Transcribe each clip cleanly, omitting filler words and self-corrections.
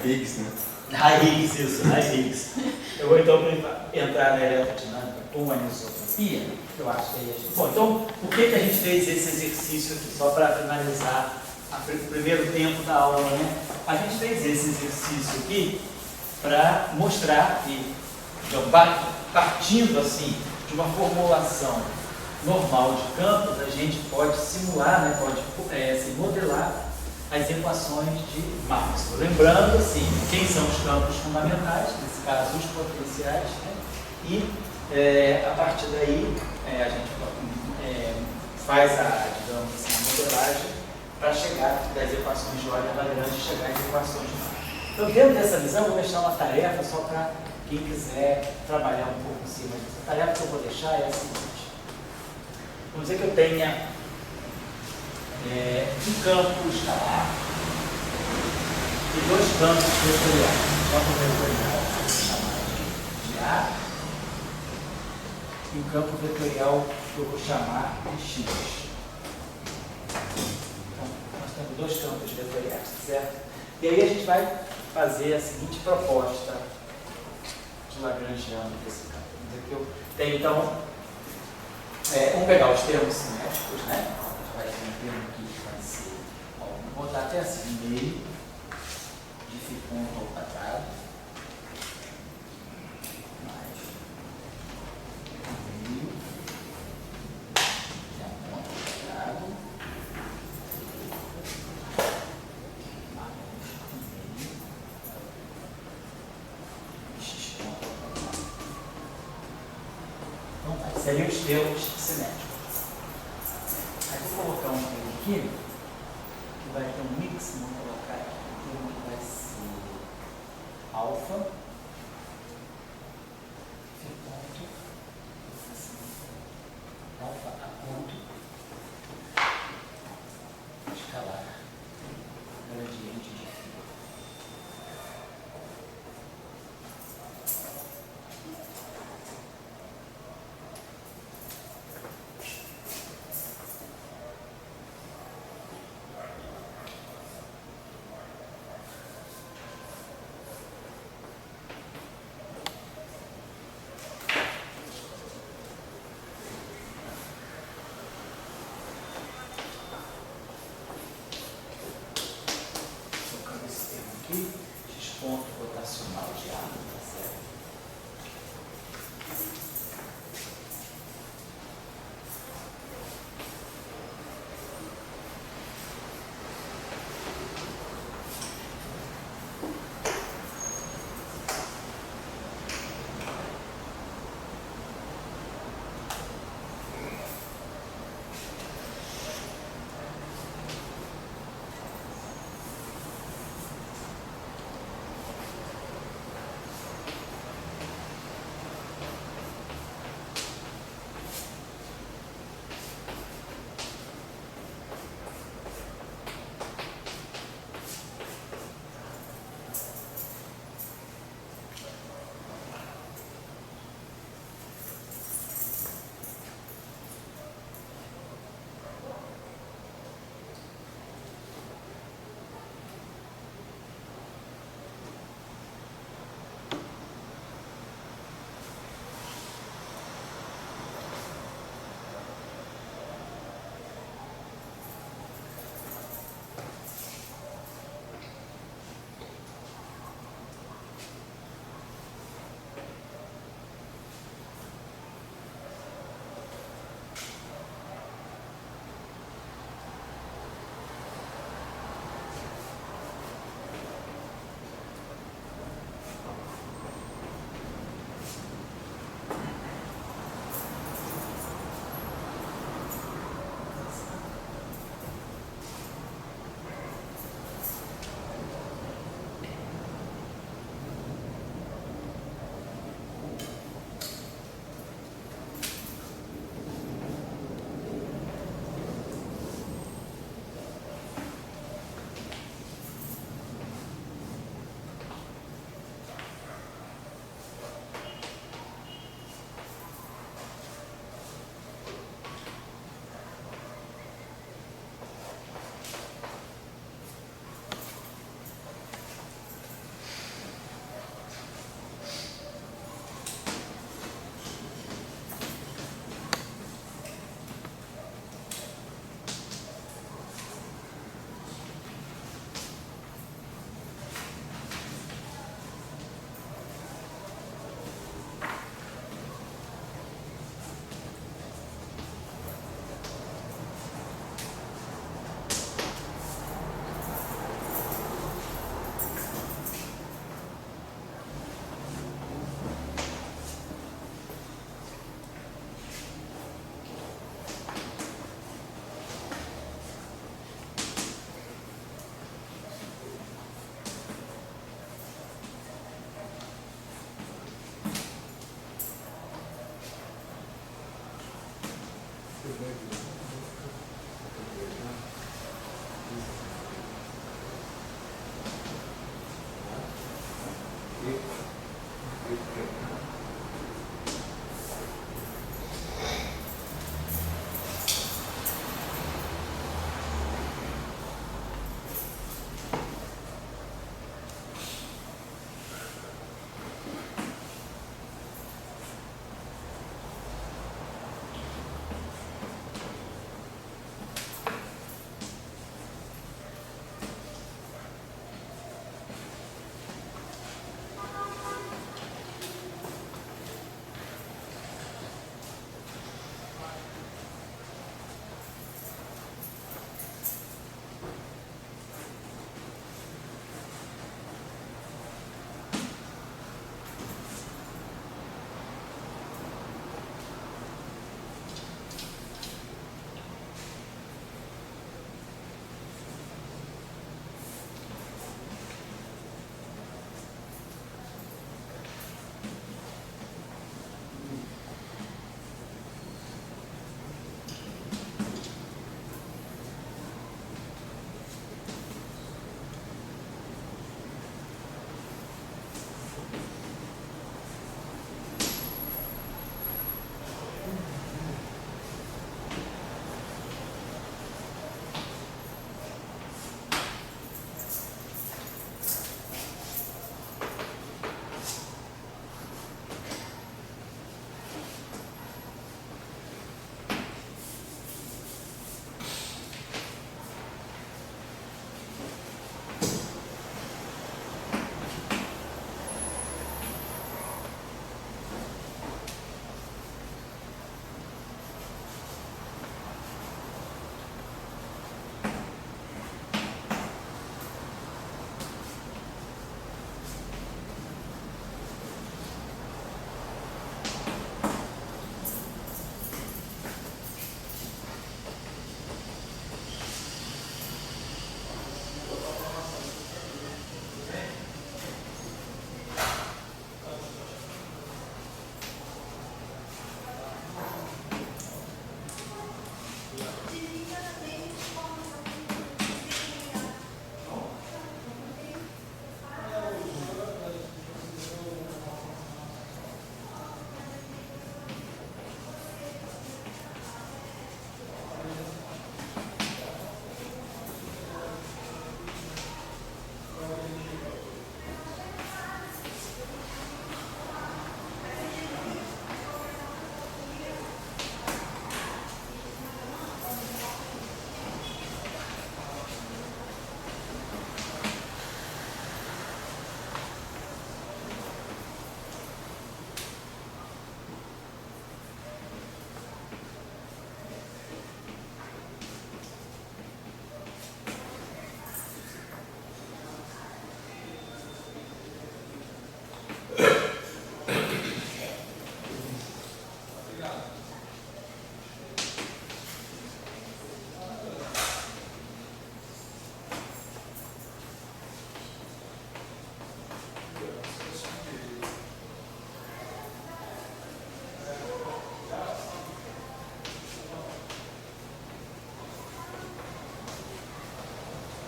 Higgs, né? Higgs, isso, Higgs. Eu vou então entrar na eletrodinâmica com a anisotropia, que eu acho que é isso. Bom, então, por que a gente fez esse exercício aqui? Só para finalizar o primeiro tempo da aula, né? A gente fez esse exercício aqui para mostrar que, partindo assim de uma formulação normal de campos, a gente pode simular, né, pode se modelar as equações de Maxwell. Lembrando, assim, quem são os campos fundamentais, nesse caso os potenciais, né? E a partir daí a gente faz digamos assim, a modelagem para chegar das equações de Euler-Lagrange e chegar às equações de Maxwell. Então, dentro dessa visão, eu vou deixar uma tarefa só para quem quiser trabalhar um pouco em cima disso. A tarefa que eu vou deixar é a seguinte. Vamos dizer que eu tenha um campo escalar e dois campos vetoriais. O campo vetorial vou chamar de A e o campo vetorial que eu vou chamar de X. Então, nós temos dois campos vetoriais, certo? E aí a gente vai fazer a seguinte proposta de Lagrangiano desse campo. Vamos dizer que eu tenho, então, vamos pegar os termos cinéticos, né? A gente vai ter um termo aqui que vai ser, vou botar até assim, meio de φ ponto ao quadrado, mais meio de A ponto ao quadrado, mais meio de x ponto ao quadrado. Então, seriam os termos cinéticos. Aí vou colocar um termo aqui, que vai ter um mix, vou colocar aqui um termo que vai ser alfa, φ ponto, alfa a ponto, escalar, gradiente de φ. X ponto rotacional de A, tá certo?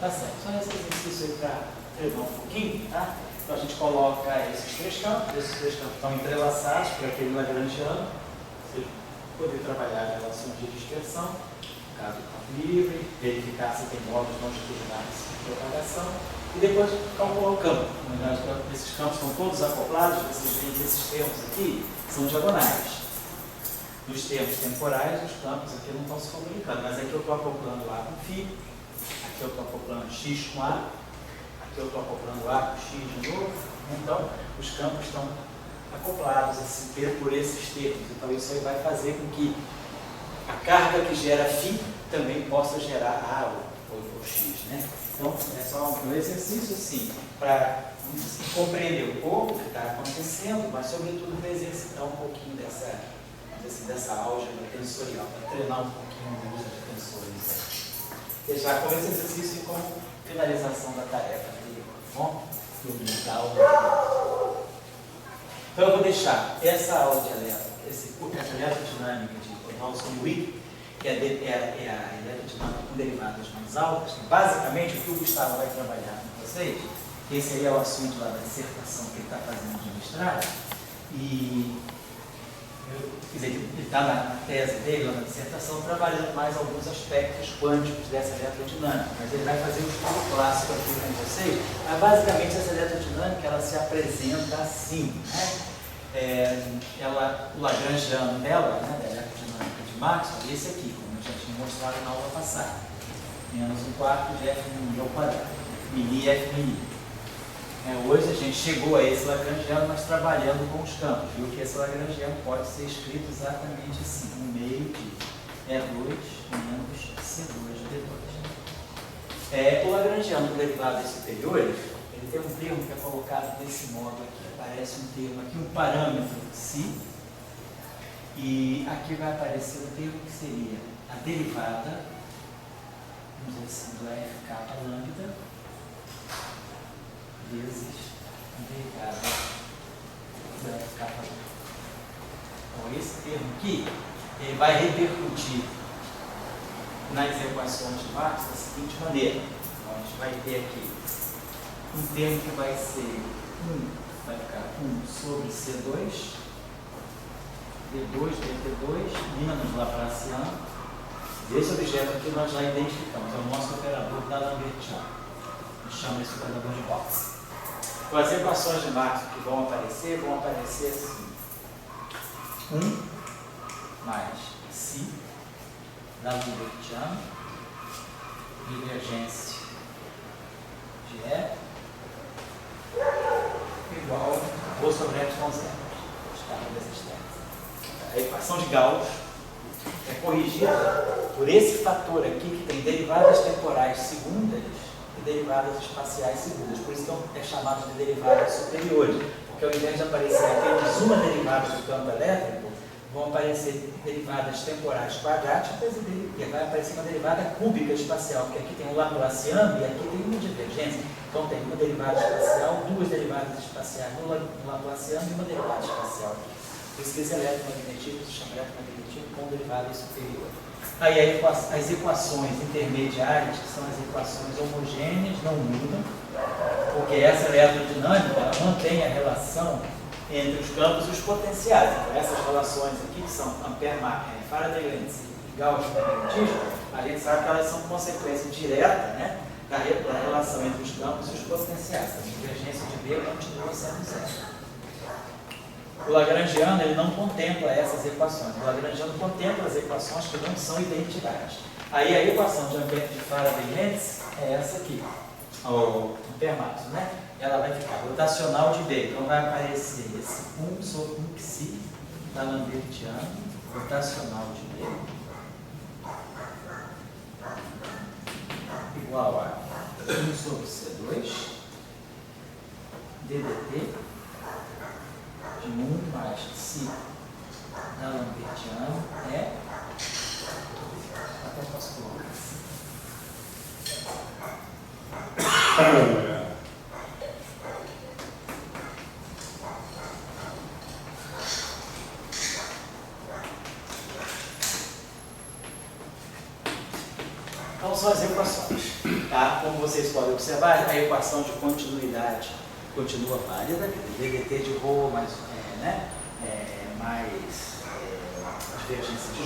Tá certo. Só esse exercício aí para treinar um pouquinho, tá? Então a gente coloca esses três campos estão entrelaçados por aquele lagrangiano, você poder trabalhar relações de dispersão, no caso do campo livre, verificar se tem modos longitudinais de propagação, e depois calcular o campo. Na verdade, esses campos estão todos acoplados, vocês veem que esses termos aqui são diagonais. Nos termos temporais, os campos aqui não estão se comunicando, mas aqui eu estou acoplando A com φ, aqui eu estou acoplando X com A, aqui eu estou acoplando A com X de novo. Então, os campos estão acoplados assim, por esses termos. Então, isso aí vai fazer com que a carga que gera φ também possa gerar A ou X, né? Então, é só um exercício assim, para compreender um pouco o que está acontecendo, mas, sobretudo, para exercitar um pouquinho dessa álgebra tensorial, para treinar um pouquinho o uso de tensores. Deixar como esse exercício como finalização da tarefa anterior, tá bom? Da aula. Então eu vou deixar essa aula de essa eletrodinâmica de Rawlston-Wick, que é a eletrodinâmica com derivadas mais altas. Basicamente, o que o Gustavo vai trabalhar com vocês esse aí é o assunto lá da dissertação que ele está fazendo de mestrado, e quer dizer, ele está na tese dele, lá na dissertação, trabalhando mais alguns aspectos quânticos dessa eletrodinâmica, mas ele vai fazer um estudo clássico aqui com vocês. Mas basicamente essa eletrodinâmica ela se apresenta assim, né? O lagrangiano dela, né, da eletrodinâmica de Maxwell, esse aqui, como eu já tinha mostrado na aula passada, menos um quarto de F mini ao quadrado, mini F mini. Hoje a gente chegou a esse lagrangiano, mas trabalhando com os campos, viu que esse lagrangiano pode ser escrito exatamente assim, no meio de E2 menos C2 D2. O lagrangiano do derivados superiores, ele tem um termo que é colocado desse modo aqui, aparece um termo aqui, um parâmetro psi, e aqui vai aparecer o termo que seria a derivada, vamos dizer assim, do FK lambda, vezes derivada da FK. Então, esse termo aqui, ele vai repercutir nas equações de Maxwell da seguinte maneira. Então, a gente vai ter aqui um termo que vai ser vai ficar 1 sobre C2, D2, dt2, menos Laplaciano. Esse objeto aqui nós já identificamos, é o nosso operador da Lambertiano. A gente chama esse operador de Gauss. Então, as equações de Maxwell que vão aparecer assim. 1 mais psi da Lambertiano, divergência de E igual a ρ sobre epsilon zero, escala das externas. A equação de Gauss é corrigida por esse fator aqui que tem derivadas temporais segundas e derivadas espaciais segundas. Por isso que é chamado de derivadas superiores, porque ao invés de aparecer apenas uma derivada do campo elétrico, vão aparecer derivadas temporais quadráticas e vai aparecer uma derivada cúbica espacial, porque aqui tem um Laplaciano e aqui tem uma divergência. Então tem uma derivada espacial, duas derivadas espaciais no Laplaciano e uma derivada espacial. Por isso que esse eletromagnetismo se chama eletromagnetismo com derivada superior. Aí as equações intermediárias, que são as equações homogêneas, não mudam, porque essa eletrodinâmica ela mantém a relação entre os campos e os potenciais. Então, essas relações aqui, que são Faraday-Lens e Gauss-magnetismo, a gente sabe que elas são consequência direta, né, da relação entre os campos e os potenciais. A divergência de B continua sendo zero. O lagrangiano ele não contempla essas equações. O lagrangiano contempla as equações que não são identidades. Aí a equação de Faraday-Lens é essa aqui, o Ampère-Maxwell, né? Ela vai ficar rotacional de B. Então vai aparecer esse 1 sobre 1 psi da Lambertiano, rotacional de B, igual a 1 sobre C2 ddt de 1 mais psi da Lambertiano é até posso colocar assim. Então são as equações, tá? Como vocês podem observar, a equação de continuidade continua válida, ddt de ρ mais, mais divergência de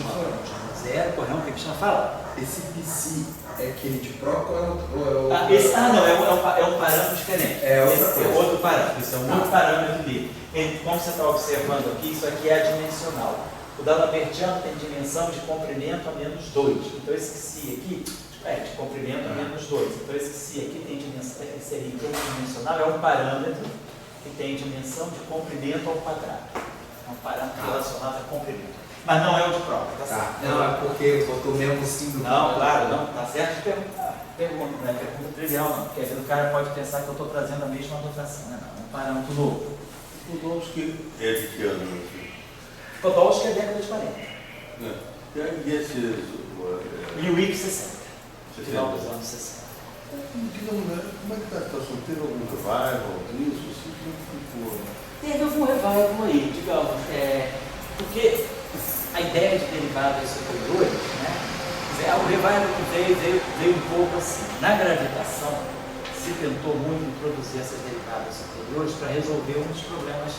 zero, correu, o que a gente fala? Esse psi é aquele de próprio ou é o... não, é um parâmetro diferente. Esse é outro parâmetro, isso é um outro parâmetro dele. Como você está observando aqui, isso aqui é adimensional. O da Lambertiano tem dimensão de comprimento a menos 2. Então esse psi aqui de comprimento a menos 2. Então esse psi aqui tem dimensão, seria interdimensional, é um parâmetro que tem dimensão de comprimento ao quadrado. É um parâmetro relacionado a comprimento. Mas não é o de prova, tá certo? Não, é porque botou mesmo símbolo. Não, claro, não, tá certo de perguntar. Não é pergunta trivial não, porque às vezes o cara pode pensar que eu estou trazendo a mesma notação, né? Não, é um parâmetro novo. O Podolsky é de que ano? Podolsky é década de 40. E esse... E o IP 60. Final dos anos 60. Como é que está a situação? Teve algum revival disso? Assim, como ficou? Teve algum revival aí, digamos, porque a ideia de derivadas superiores, né? O revival que veio um pouco assim. Na gravitação, se tentou muito introduzir essas derivadas superiores para resolver um dos problemas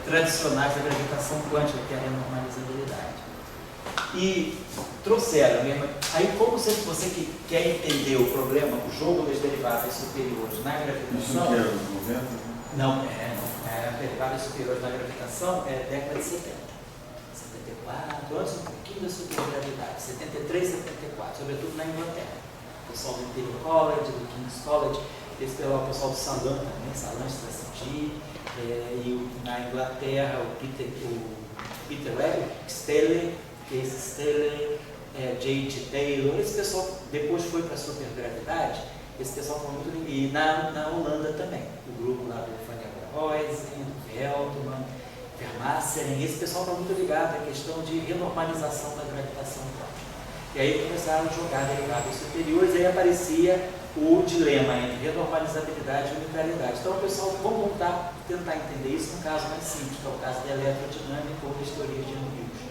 tradicionais da gravitação quântica, que é a renormalizabilidade. E trouxeram mesmo. Aí, como você que quer entender o problema, o jogo das derivadas superiores na gravitação. Isso que era nos 90? Não, derivadas superiores na gravitação é década de 70. 74, antes um pouquinho da supergravidade, 73, 74, sobretudo na Inglaterra. O pessoal do Imperial College, do King's College, esse o pessoal do Salon também, Salon Strategy, e na Inglaterra o Peter Webb, Stelly, J.G. Taylor, esse pessoal depois foi para a supergravidade, esse pessoal foi muito. E na Holanda também, o grupo lá do Van der Roheyen, do Veltman, Vermasseren, esse pessoal está muito ligado à questão de renormalização da gravitação quântica. E aí começaram a jogar derivadas superiores, e aí aparecia o dilema entre renormalizabilidade e unitaridade. Então, o pessoal, vamos tentar entender isso num caso mais simples, que é o caso da eletrodinâmica ou das teorias de Young-Mills.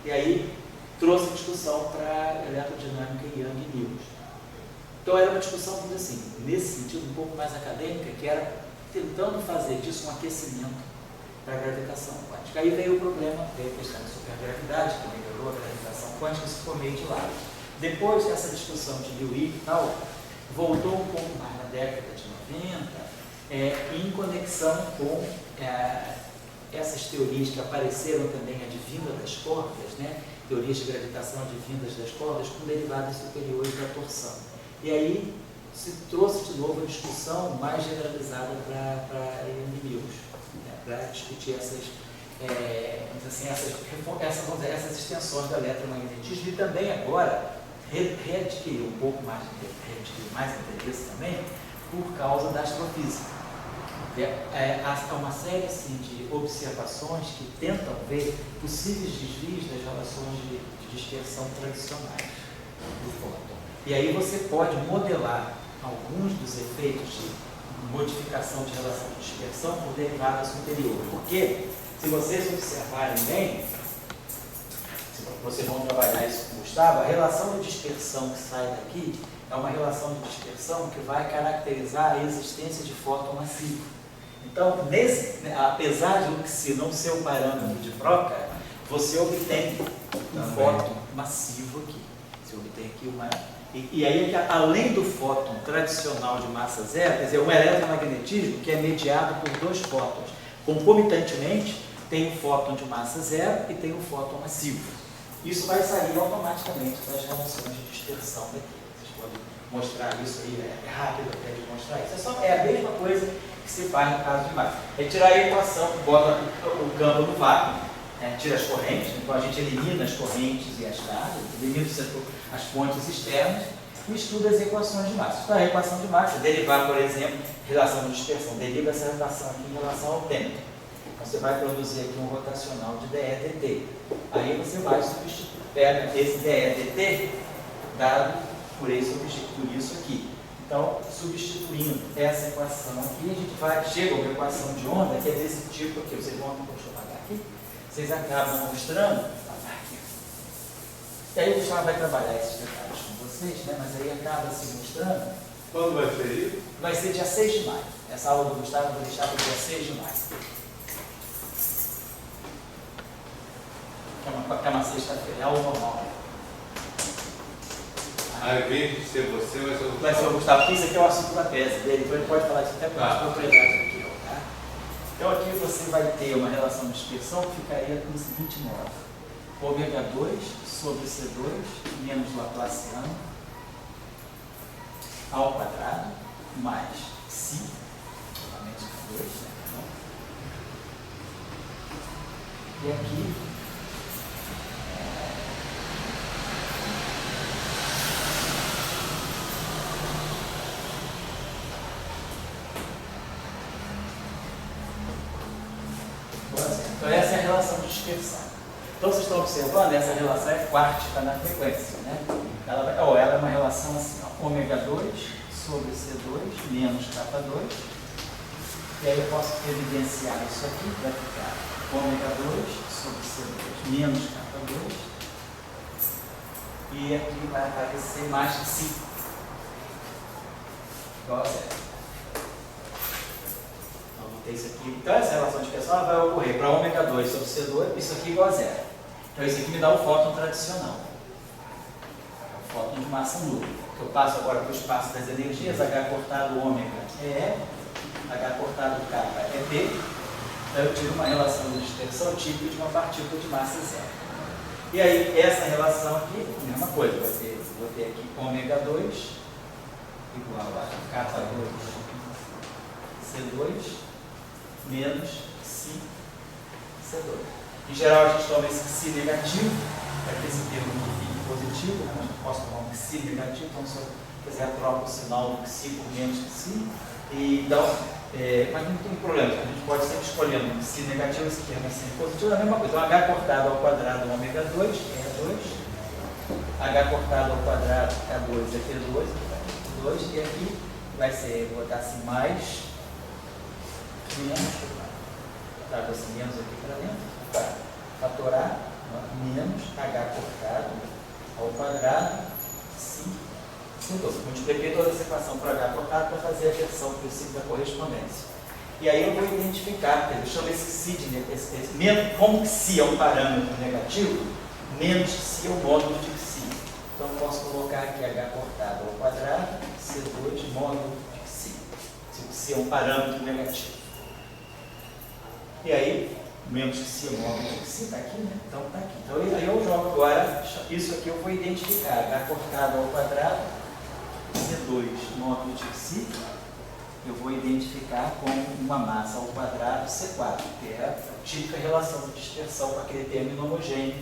E aí trouxe discussão para eletrodinâmica e Young-Mills. Então, era uma discussão, vamos dizer assim, nesse sentido um pouco mais acadêmica, que era tentando fazer disso um aquecimento para a gravitação quântica. Aí veio o problema, veio a questão da supergravidade, que melhorou a gravitação quântica, isso ficou meio de lado. Depois dessa discussão de Lewis e tal, voltou um pouco mais na década de 90, em conexão com essas teorias que apareceram também advindas das cordas, né? Teorias de gravitação advindas das cordas com derivadas superiores da torção. E aí se trouxe de novo a discussão mais generalizada para Young-Mills, né? Para discutir essas extensões do eletromagnetismo e também agora readquiriu um pouco mais interesse também por causa da astrofísica. Há uma série assim, de observações que tentam ver possíveis desvios das relações de dispersão tradicionais do fóton. E aí você pode modelar alguns dos efeitos de modificação de relação de dispersão por derivada superior. Porque, se vocês observarem bem, vocês vão trabalhar isso com o Gustavo, a relação de dispersão que sai daqui é uma relação de dispersão que vai caracterizar a existência de fóton massivo. Então, apesar de o não ser um parâmetro de troca, você obtém um fóton massivo aqui. Você obtém aqui uma... E aí, além do fóton tradicional de massa zero, quer dizer, um eletromagnetismo que é mediado por dois fótons. Concomitantemente, tem um fóton de massa zero e tem um fóton massivo. Isso vai sair automaticamente das relações de dispersão daqui. Vocês podem mostrar isso aí, é rápido até de mostrar isso. É a mesma coisa que se faz no caso de massa. É tirar a equação, bota o campo no vácuo, tira as correntes, então a gente elimina as correntes e as cargas, elimina as fontes externas e estuda as equações de massa. Então, a equação de massa, derivar, por exemplo, relação de dispersão, deriva essa relação aqui em relação ao tempo. Então, você vai produzir aqui um rotacional de dE/dt. Aí você vai substituir, pega esse dE/dt dado por isso aqui. Então, substituindo essa equação aqui, a gente chega a uma equação de onda que é desse tipo aqui. Vocês vão, deixa eu apagar aqui, vocês acabam mostrando. E aí o Gustavo vai trabalhar esses detalhes com vocês, né? Mas aí acaba se mostrando. Quando vai ser isso? Vai ser dia 6 de maio. Essa aula do Gustavo eu vou deixar para o dia 6 de maio. Que é uma sexta-feira, é aula normal. Aí, em vez de ser você, vai ser o Gustavo. Vai ser o Gustavo, porque isso aqui é o assunto da tese dele, então ele pode falar isso até com as propriedades aqui. Tá? Então aqui você vai ter uma relação de dispersão que ficaria no seguinte modo. Ômega 2 sobre C2 menos Laplaciano ao quadrado mais Ψ, novamente 2, né? E aqui então essa é a relação de dispersão. Então, vocês estão observando, essa relação é quártica na frequência, né? Ela é uma relação assim, ó, ômega 2 sobre C2 menos K2. E aí eu posso evidenciar isso aqui, vai ficar ômega 2 sobre C2 menos K2. E aqui vai aparecer mais Ψ. igual a zero. Então, vou ter isso aqui. Então, essa relação dispersão vai ocorrer para ômega 2 sobre C2, isso aqui igual a zero. Então, isso aqui me dá o fóton tradicional. É o fóton de massa nula. Que eu passo agora para o espaço das energias, H cortado ômega é E, H cortado K é B. Então, eu tive uma relação de dispersão típica de uma partícula de massa zero. E aí, essa relação aqui, mesma coisa, vou ter aqui ômega 2 igual a K2 C2 menos Xi C2. Em geral, a gente toma esse Xi negativo, para que esse termo aqui fique positivo, né? Eu posso tomar um Xi negativo, então se eu quiser eu troco o sinal do Xi por menos Xi. E, então, mas não tem problema, a gente pode sempre escolher um Xi negativo, esse termo é sempre positivo, é a mesma coisa. Então, H cortado ao quadrado ômega 2 é 2, H cortado ao quadrado K2 é P2, 2, e aqui vai ser, vou botar assim, mais menos, trago assim menos aqui para dentro, para fatorar, menos H cortado ao quadrado, sim. Então, multipliquei toda essa equação para H cortado para fazer a versão princípio da correspondência. E aí eu vou identificar, eu chamo esse Xi de como Xi é um parâmetro negativo, menos Xi é o módulo de Xi. Então eu posso colocar aqui H cortado ao quadrado, C2 módulo de Xi. Se o Xi é um parâmetro negativo. E aí, menos Xi é o módulo de Xi, está aqui, né? Então está aqui. Então aí eu jogo agora, isso aqui eu vou identificar, H cortado ao quadrado, C2 módulo de Xi, eu vou identificar com uma massa ao quadrado C4, que é a típica relação de dispersão com aquele termo inhomogêneo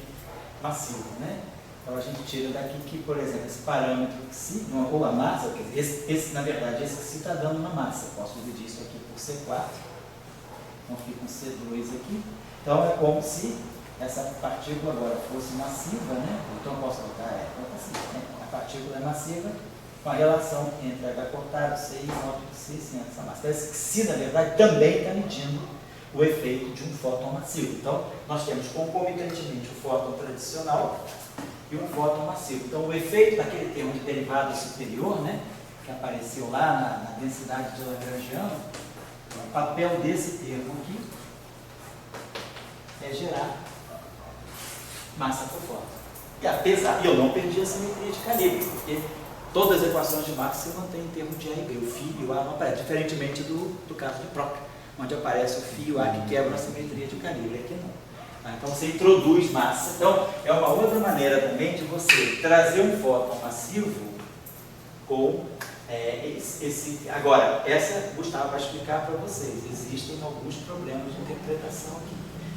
massivo, né? Então a gente tira daqui que, por exemplo, esse parâmetro Xi, ou a massa, quer dizer, na verdade, esse Xi está dando uma massa. Eu posso dividir isso aqui por C4, então fica um C2 aqui. Então é como se essa partícula agora fosse massiva, né? Então eu posso botar, assim, né? A partícula é massiva, com a relação entre H cortado, C e módulo de Xi, sim, essa massa. Então, esse Xi, na verdade, também está medindo o efeito de um fóton massivo. Então, nós temos concomitantemente o fóton tradicional e um fóton massivo. Então, o efeito daquele termo de derivada superior, né, que apareceu lá na densidade de Lagrangiano, o papel desse termo aqui é gerar massa por fóton. E apesar, eu não perdi a simetria de calibre, porque todas as equações de massa se mantêm em termos de A e B. O φ e o A não aparecem, diferentemente do caso de Proctor, onde aparece o φ e o A que quebram a simetria de calibre. Aqui não. Então você introduz massa. Então é uma outra maneira também de você trazer um fóton massivo com esse. Agora, essa Gustavo vai explicar para vocês. Existem alguns problemas de interpretação aqui.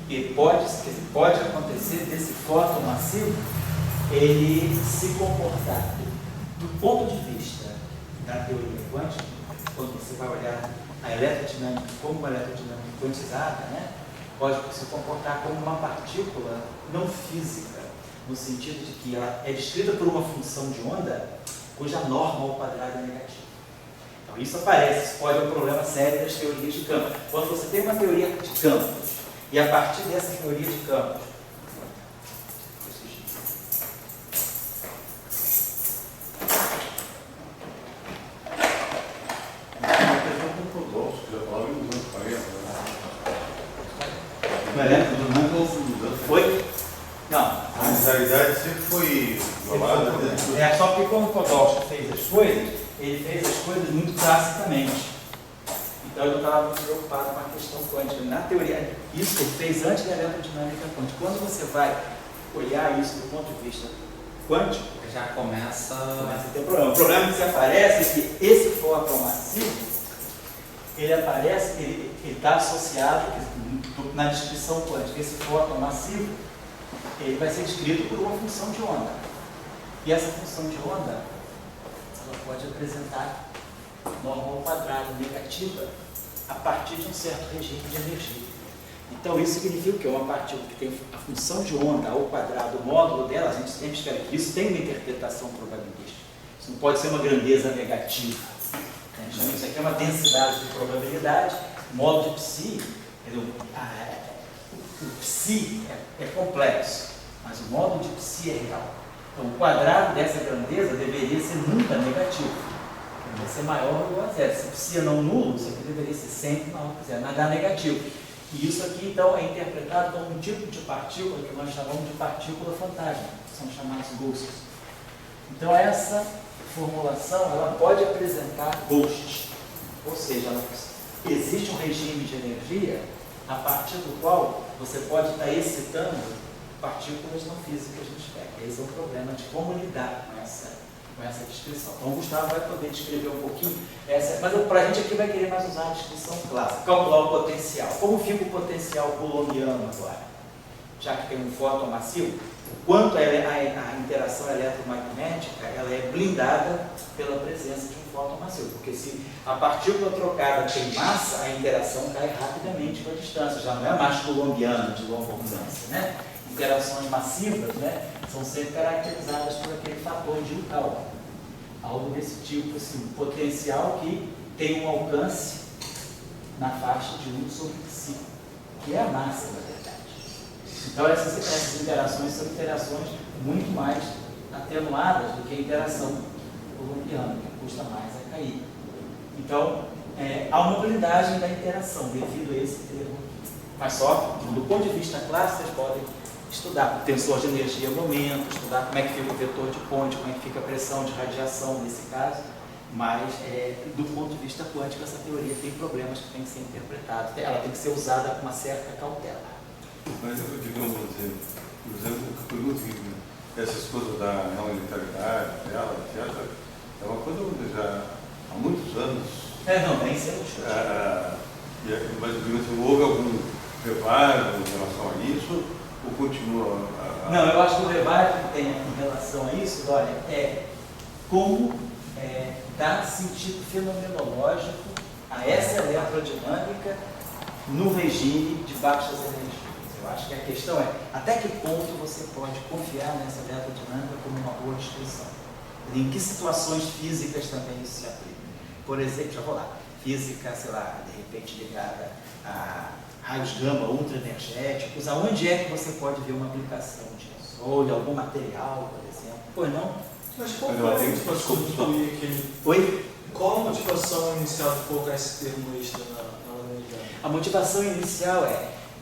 E pode acontecer desse fóton massivo ele se comportar do ponto de vista da teoria quântica, quando você vai olhar a eletrodinâmica como uma eletrodinâmica quantizada, né, pode se comportar como uma partícula não física, no sentido de que ela é descrita por uma função de onda cuja norma ao quadrado é negativa. Então isso aparece, isso pode ser um problema sério das teorias de campos. Quando você tem uma teoria de campos, e a partir dessa teoria de campos, foi? Não. A mensalidade sempre foi isolada, né? Só porque quando o Podolsky fez as coisas, ele fez as coisas muito classicamente. Então ele não estava muito preocupado com a questão quântica. Na teoria, isso ele fez antes da eletrodinâmica quântica. Quando você vai olhar isso do ponto de vista quântico, Já começa a ter problema. O problema que se aparece é que esse fóton massivo, ele aparece, ele está associado, na descrição quântica, esse fóton massivo, ele vai ser descrito por uma função de onda. E essa função de onda, ela pode apresentar norma ao quadrado negativa a partir de um certo regime de energia. Então isso significa que é uma partícula que tem a função de onda ao quadrado, o módulo dela, a gente sempre escreve que isso tem uma interpretação probabilística. Isso não pode ser uma grandeza negativa. Isso aqui é uma densidade de probabilidade, módulo de Psi. O Psi é complexo, mas o módulo de Psi é real. Então o quadrado dessa grandeza deveria ser nunca negativo. vai ser maior ou igual a zero. Se não nulo, isso aqui deveria ser sempre maior que zero, nada negativo. E isso aqui, então, é interpretado como um tipo de partícula que nós chamamos de partícula fantasma, que são chamados ghosts. Então, essa formulação, ela pode apresentar ghosts, ou seja, existe um regime de energia a partir do qual você pode estar excitando partículas não físicas no espectro. Esse é o problema de como lidar com essa descrição. Então, o Gustavo vai poder descrever um pouquinho, mas para a gente aqui vai querer mais usar a descrição clássica, calcular o potencial. Como fica o potencial coulombiano agora? Já que tem um fóton massivo, o quanto a interação eletromagnética ela é blindada pela presença de um fóton massivo, porque se a partícula trocada tem massa, a interação cai rapidamente com a distância, já não é mais coulombiana de longa distância, né? Interações massivas, né, são sempre caracterizadas por aquele fator de Cal, algo desse tipo, assim, um potencial que tem um alcance na faixa de 1/5, que é a massa, na verdade. Então, essas interações são interações muito mais atenuadas do que a interação coulombiana, que custa mais a cair. Então, há uma blindagem da interação devido a esse termo. Mas só, do ponto de vista clássico, vocês podem estudar o tensor de energia momento, estudar como é que fica o vetor de ponte, como é que fica a pressão de radiação nesse caso, mas do ponto de vista quântico essa teoria tem problemas que têm que ser interpretados, ela tem que ser usada com uma certa cautela. Mas eu digamos, por exemplo, eu pergunto que essas coisas da não linearidade dela, etc., é uma coisa onde já há muitos anos. Não, nem ser mas houve algum revival em relação a isso? Ou continua Não, eu acho que o revival que tem em relação a isso, olha, é como dar sentido fenomenológico a essa eletrodinâmica no regime de baixas energias. Eu acho que a questão é até que ponto você pode confiar nessa eletrodinâmica como uma boa descrição. Em que situações físicas também isso se aplica? Por exemplo, já vou lá, física, sei lá, de repente ligada a raios gama ultraenergéticos, aonde é que você pode ver uma aplicação disso? Ou de algum material, por exemplo? Pois não? Mas qual foi a motivação de incluir aquele... Oi? Qual a motivação inicial de colocar esse termo extra na unidade? A motivação inicial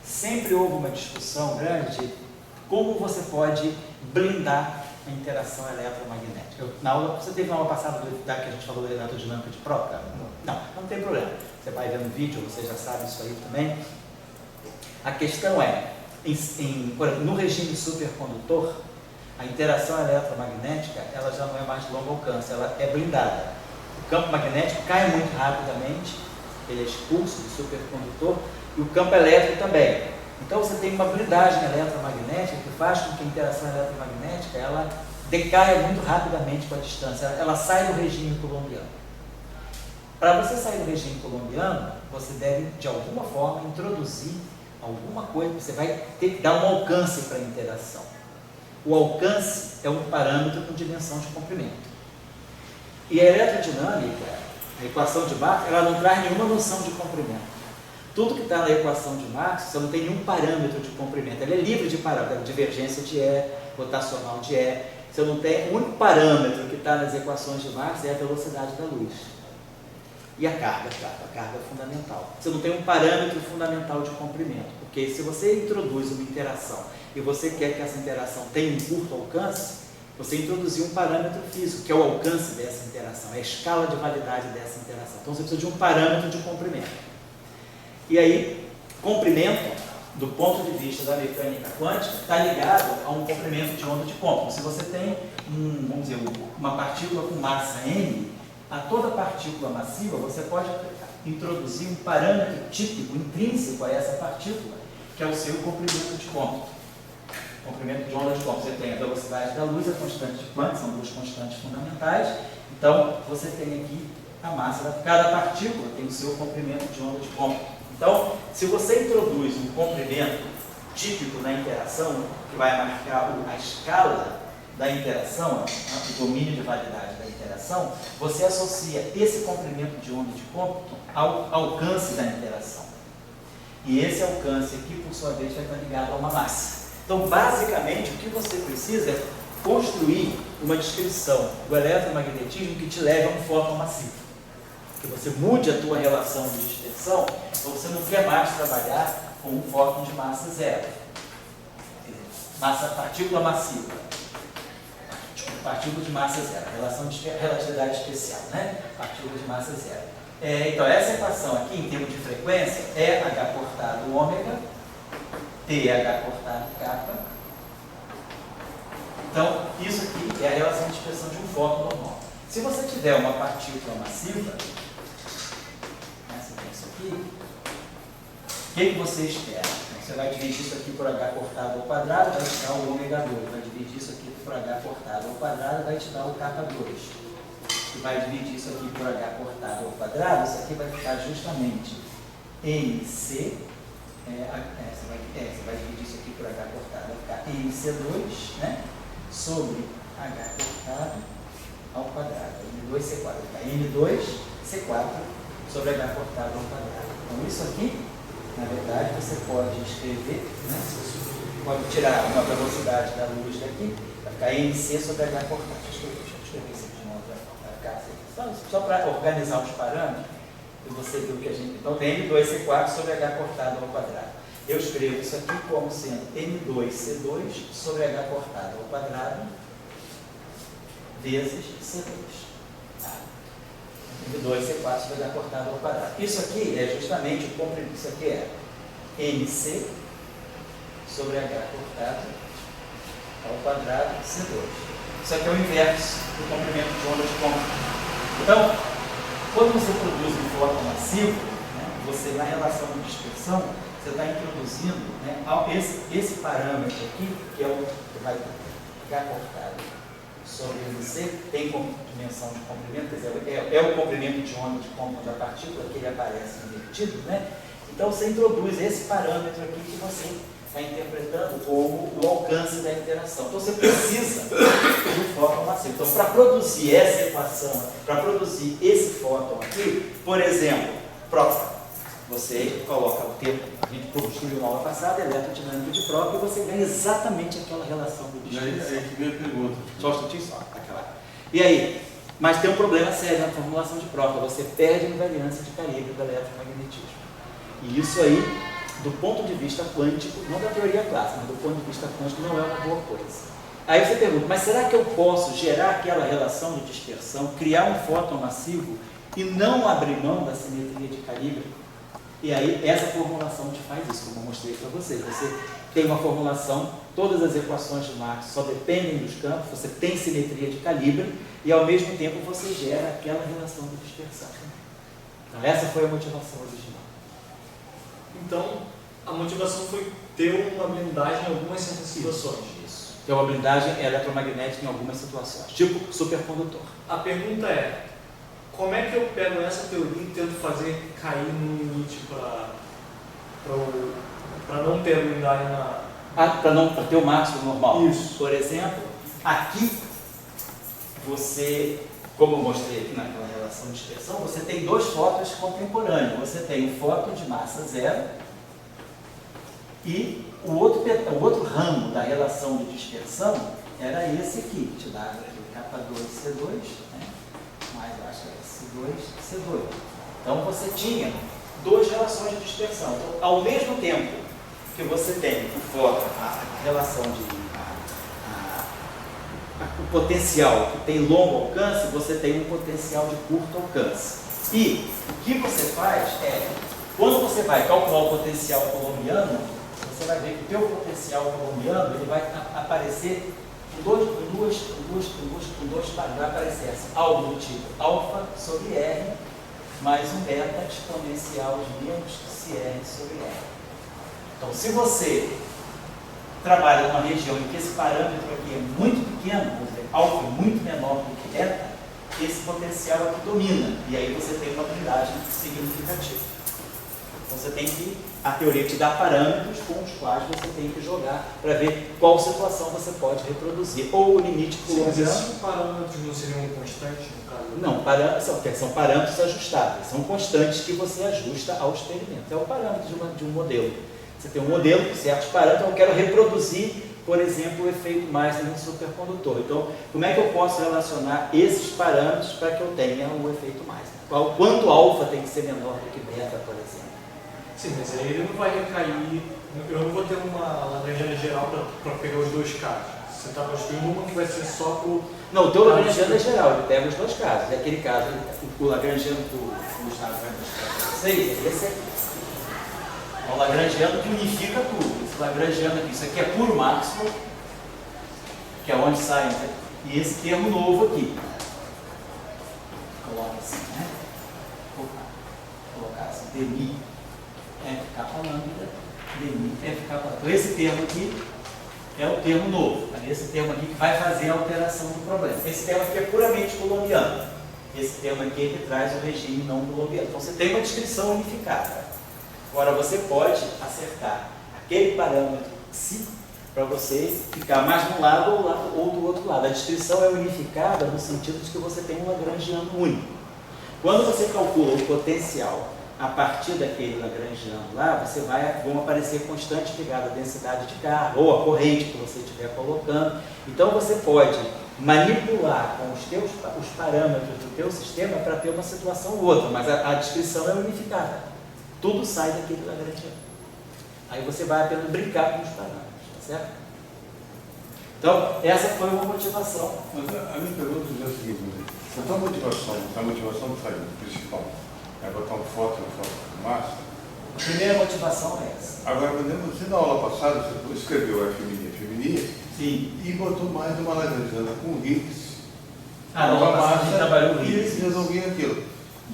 sempre houve uma discussão grande de como você pode blindar a interação eletromagnética. Você teve uma aula passada que a gente falou da eletrodinâmica de Proca? Não tem problema. Você vai ver no vídeo, você já sabe isso aí também. A questão no regime supercondutor, a interação eletromagnética ela já não é mais de longo alcance, ela é blindada. O campo magnético cai muito rapidamente, ele é expulso do supercondutor, e o campo elétrico também. Então você tem uma blindagem eletromagnética que faz com que a interação eletromagnética ela decaia muito rapidamente com a distância, ela sai do regime coulombiano. Para você sair do regime coulombiano, você deve, de alguma forma, introduzir alguma coisa, você vai ter que dar um alcance para a interação. O alcance é um parâmetro com dimensão de comprimento. E a eletrodinâmica, a equação de Marx, ela não traz nenhuma noção de comprimento. Tudo que está na equação de Marx, você não tem nenhum parâmetro de comprimento. Ela é livre de parâmetro, divergência de E, rotacional de E. Você não tem, o único parâmetro que está nas equações de Marx é a velocidade da luz. E a carga, claro, a carga é fundamental. Você não tem um parâmetro fundamental de comprimento, porque se você introduz uma interação e você quer que essa interação tenha um curto alcance, você introduziu um parâmetro físico, que é o alcance dessa interação, é a escala de validade dessa interação. Então você precisa de um parâmetro de comprimento. E aí, comprimento, do ponto de vista da mecânica quântica, está ligado a um comprimento de onda de Compton. Se você tem uma partícula com massa m, a toda partícula massiva você pode introduzir um parâmetro típico, intrínseco a essa partícula, que é o seu comprimento de Compton. Comprimento de onda de Compton. Você tem a velocidade da luz, a constante de Planck, são duas constantes fundamentais. Então, você tem aqui a massa. Cada partícula tem o seu comprimento de onda de Compton. Então, se você introduz um comprimento típico na interação, que vai marcar a escala da interação, o domínio de validade da interação, você associa esse comprimento de onda de Compton ao alcance da interação. E esse alcance aqui, por sua vez, vai estar ligado a uma massa. Então, basicamente, o que você precisa é construir uma descrição do eletromagnetismo que te leve a um fóton massivo. Que você mude a tua relação de dispersão, então você não quer mais trabalhar com um fóton de massa zero. Partícula massiva. Partícula de massa zero. Relação de relatividade especial, né? Partícula de massa zero. Então, essa equação aqui, em termos de frequência, é H cortado ômega, TH cortado kappa. Então, isso aqui é a relação de dispersão de um fóton normal. Se você tiver uma partícula massiva, isso aqui, o que você espera? Então, você vai dividir isso aqui por H cortado ao quadrado, vai te dar o ômega 2. Vai dividir isso aqui por H cortado ao quadrado, vai te dar o kappa 2. E vai dividir isso aqui por H cortado ao quadrado, isso aqui vai ficar justamente MC. Você vai dividir isso aqui por H cortado, vai ficar MC2, né? Sobre H cortado ao quadrado. M2C4 vai ficar M2C4 sobre H cortado ao quadrado. Então, isso aqui, na verdade, você pode escrever, né? Você pode tirar uma velocidade da luz daqui, vai ficar MC sobre H cortado. Deixa eu escrever isso aqui de novo, vai ficar assim. Só para organizar os parâmetros, e você viu que a gente. Então, tem M2C4 sobre H cortado ao quadrado. Eu escrevo isso aqui como sendo M2C2 sobre H cortado ao quadrado vezes C2. M2C4 sobre H cortado ao quadrado. Isso aqui é justamente o comprimento. Isso aqui é MC sobre H cortado ao quadrado C2. Isso aqui é o inverso do comprimento de onda de ponto. Então, quando você produz um fóton massivo, né, você, na relação de dispersão, você está introduzindo, né, esse parâmetro aqui, que é o que vai H cortado sobre MC, tem dimensão de comprimento, quer dizer, é o comprimento de onda de ponto da partícula, que ele aparece invertido, né? Então você introduz esse parâmetro aqui que você está interpretando como o alcance da interação. Então você precisa de um fóton massivo. Então, para produzir essa equação, para produzir esse fóton aqui, por exemplo, você coloca o termo, a gente construiu na aula passada, eletrodinâmica de Proc, e você ganha exatamente aquela relação do dispersão. E aí que vem a pergunta. Só um instantinho só, aquela. E aí? Mas tem um problema sério na formulação de Proc, você perde a invariância de calibre do eletromagnetismo. E isso aí, do ponto de vista quântico, não da teoria clássica, mas do ponto de vista quântico, não é uma boa coisa. Aí você pergunta, mas será que eu posso gerar aquela relação de dispersão, criar um fóton massivo e não abrir mão da simetria de calibre? E aí, essa formulação te faz isso, como eu mostrei para vocês. Você tem uma formulação, todas as equações de Marx só dependem dos campos, você tem simetria de calibre e, ao mesmo tempo, você gera aquela relação de dispersão. Então, essa foi a motivação original. Então, a motivação foi ter uma blindagem em algumas certas situações. Isso. Ter uma blindagem eletromagnética em algumas situações, tipo supercondutor. A pergunta é, como é que eu pego essa teoria e tento fazer cair no limite para não ter a blindagem na... Para ter o máximo normal. Isso. Por exemplo, aqui, você, como eu mostrei aqui naquela relação de dispersão, você tem dois fótons contemporâneos. Você tem um fóton de massa zero e o outro ramo da relação de dispersão era esse aqui, que te dá K2C2, né? Mais acho que era C2. Então você tinha duas relações de dispersão. Então, ao mesmo tempo que você tem o fóton, a relação de o potencial que tem longo alcance, você tem um potencial de curto alcance. E o que você faz é, quando você vai calcular o potencial colombiano, você vai ver que o teu potencial colombiano ele vai aparecer com dois padrões. Vai aparecer assim, algo do tipo alfa sobre R mais um beta exponencial de menos que R sobre R. Então, se você trabalha numa região em que esse parâmetro aqui é muito pequeno, ou seja, alfa é muito menor do que beta, esse potencial aqui domina, e aí você tem uma blindagem significativa. Então você tem que, a teoria te dá parâmetros com os quais você tem que jogar para ver qual situação você pode reproduzir, ou o limite colombiano. Mas esses parâmetros não seriam constantes no caso? Não, são parâmetros ajustáveis, são constantes que você ajusta ao experimento. É o parâmetro de um modelo. Você tem um modelo com certos parâmetros, eu quero reproduzir por exemplo, o efeito Meissner no supercondutor. Então, como é que eu posso relacionar esses parâmetros para que eu tenha o efeito Meissner? Quanto alfa tem que ser menor do que beta, por exemplo? Sim, mas aí ele não vai recair. Eu não vou ter uma Lagrangiana geral para pegar os dois casos. Você está construindo uma que vai ser só por. Não, o teu Lagrangiano é geral, ele pega os dois casos. É aquele caso, o Lagrangiano que o Gustavo vai mostrar para vocês, esse aqui. É o Lagrangiano que unifica tudo. Esse Lagrangiano aqui, isso aqui é puro máximo, que é onde sai, né? E esse termo novo aqui. Coloca assim, né? Vou colocar assim, dmi F capa lambda, dmi F capa. Então esse termo aqui é o termo novo. É esse termo aqui que vai fazer a alteração do problema. Esse termo aqui é puramente coulombiano. Esse termo aqui é que traz o regime não coulombiano. Então você tem uma descrição unificada. Agora você pode acertar aquele parâmetro psi para você ficar mais de um lado ou do outro lado. A descrição é unificada no sentido de que você tem um Lagrangiano único. Quando você calcula o potencial a partir daquele Lagrangiano lá, vão aparecer constantes ligadas à densidade de carga ou a corrente que você estiver colocando. Então você pode manipular com os parâmetros do teu sistema para ter uma situação ou outra, mas a descrição é unificada. Tudo sai daquele Lagrangiano. Aí você vai apenas brincar com os parâmetros, tá certo? Então, essa foi uma motivação. Mas a minha pergunta é o seguinte, se a tua motivação do sair principal é botar um fóton massa. A primeira motivação é essa. Agora, por exemplo, você na aula passada você escreveu F', Sim. e botou mais uma Lagrangiana com Higgs. Não, a gente trabalhou com e Higgs. resolvia aquilo.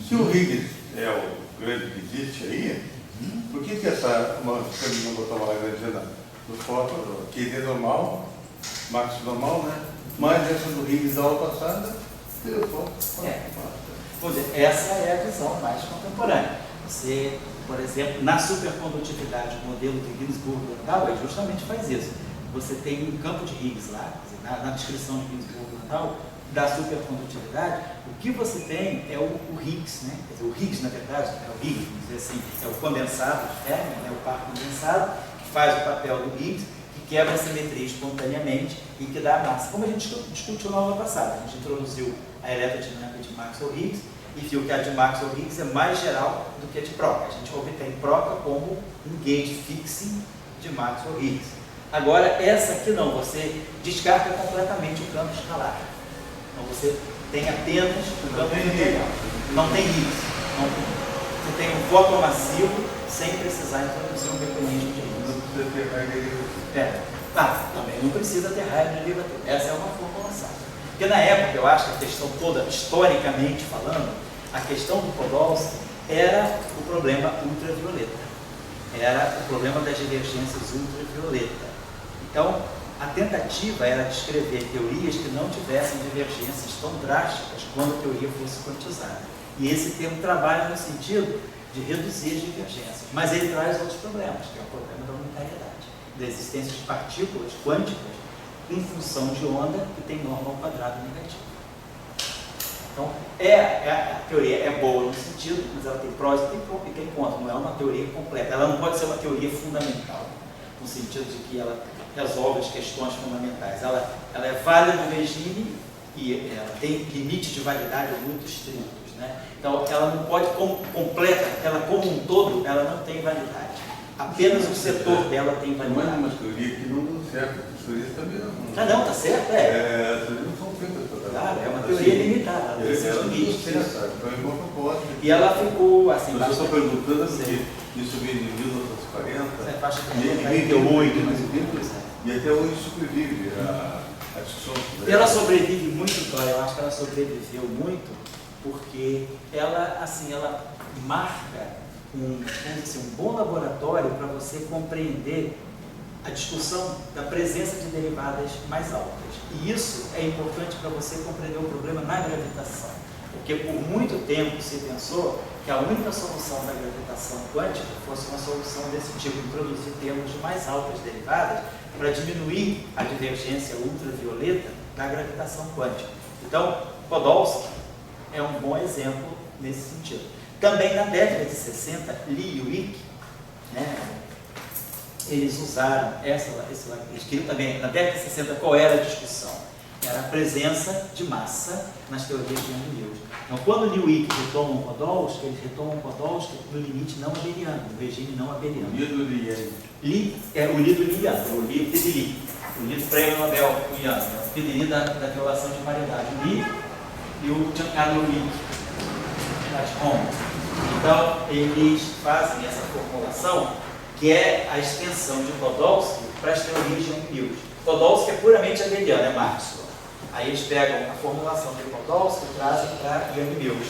Se o Higgs é o grande que existe aí, por que essa não botou uma Lagrangiana no fóton, que é normal, Max normal, né? Mas essa do Higgs da aula passada, deu fóton. Pois é, essa é a visão mais contemporânea. Você, por exemplo, na supercondutividade, o modelo de Ginzburg-Landau justamente faz isso. Você tem um campo de Higgs lá, na descrição de Ginzburg-Landau, da supercondutividade, o que você tem é o Higgs, né? Quer dizer, o Higgs, na verdade, é o Higgs, vamos dizer assim, é o condensado de Fermi, né? O par condensado, que faz o papel do Higgs, que quebra a simetria espontaneamente e que dá a massa. Como a gente discutiu na aula passada, a gente introduziu a eletrodinâmica de Maxwell-Higgs e viu que a de Maxwell-Higgs é mais geral do que a de Proca. A gente obtém Proca como um gauge fixing de Maxwell-Higgs. Agora, essa aqui não, você descarta completamente o campo escalar. Então você tem apenas o campo integral. Não tem Higgs. Você tem um fóton massivo sem precisar introduzir um mecanismo de Higgs. Não precisa ter raio derivativo. Também não precisa ter raio derivativo. Essa é uma formulação. Porque na época, eu acho que a questão toda, historicamente falando, a questão do Podolsky era o problema ultravioleta. Era o problema das divergências ultravioleta. Então, a tentativa era descrever teorias que não tivessem divergências tão drásticas quando a teoria fosse quantizada. E esse termo trabalha no sentido de reduzir as divergências. Mas ele traz outros problemas, que é o problema da unitariedade, da existência de partículas quânticas em função de onda que tem norma ao quadrado negativa. Então, a teoria é boa no sentido, mas ela tem prós e tem contras. Não é uma teoria completa. Ela não pode ser uma teoria fundamental, no sentido de que ela resolve as questões fundamentais. Ela é válida no regime e ela tem limite de validade muito estritos, né? Então, ela não pode, como completa, ela como um todo, ela não tem validade. Apenas o setor dela tem validade. Não é uma teoria que não deu certo. As teorias também não. Não, tá certo? As teorias não são feitas para claro, é uma teoria limitada. Ela tem seus limites. Então é uma proposta. E ela ficou assim. Eu estou perguntando porque isso veio de 1940. Faixa de 38, e até hoje sobrevive a discussão. E ela sobrevive muito, Cláudio, eu acho que ela sobreviveu muito porque ela marca um bom laboratório para você compreender a discussão da presença de derivadas mais altas. E isso é importante para você compreender o problema na gravitação. Porque por muito tempo se pensou que a única solução da gravitação quântica fosse uma solução desse tipo, introduzir termos de mais altas derivadas para diminuir a divergência ultravioleta da gravitação quântica. Então, Podolsky é um bom exemplo nesse sentido. Também na década de 60, Lee e Wick, né, eles usaram eles queriam também, na década de 60, qual era a discussão? Era a presença de massa nas teorias de Young-Mills. Então, quando Newigk retoma Podolsky, eles retomam Podolsky no limite não abeliano, no regime não abeliano. O livro do Lee. O Lee do Liano, o Lee Pedili, o Lee do Prêmio Nobel Liano, o Pedili da violação de paridade. O Lee e o Giancarlo Wick, de Roma. Então, eles fazem essa formulação, que é a extensão de Podolsky para as teorias de Young-Mills. Podolsky é puramente abeliano, é Maxwell. Aí eles pegam a formulação de Podolsky e trazem para Young-Mills.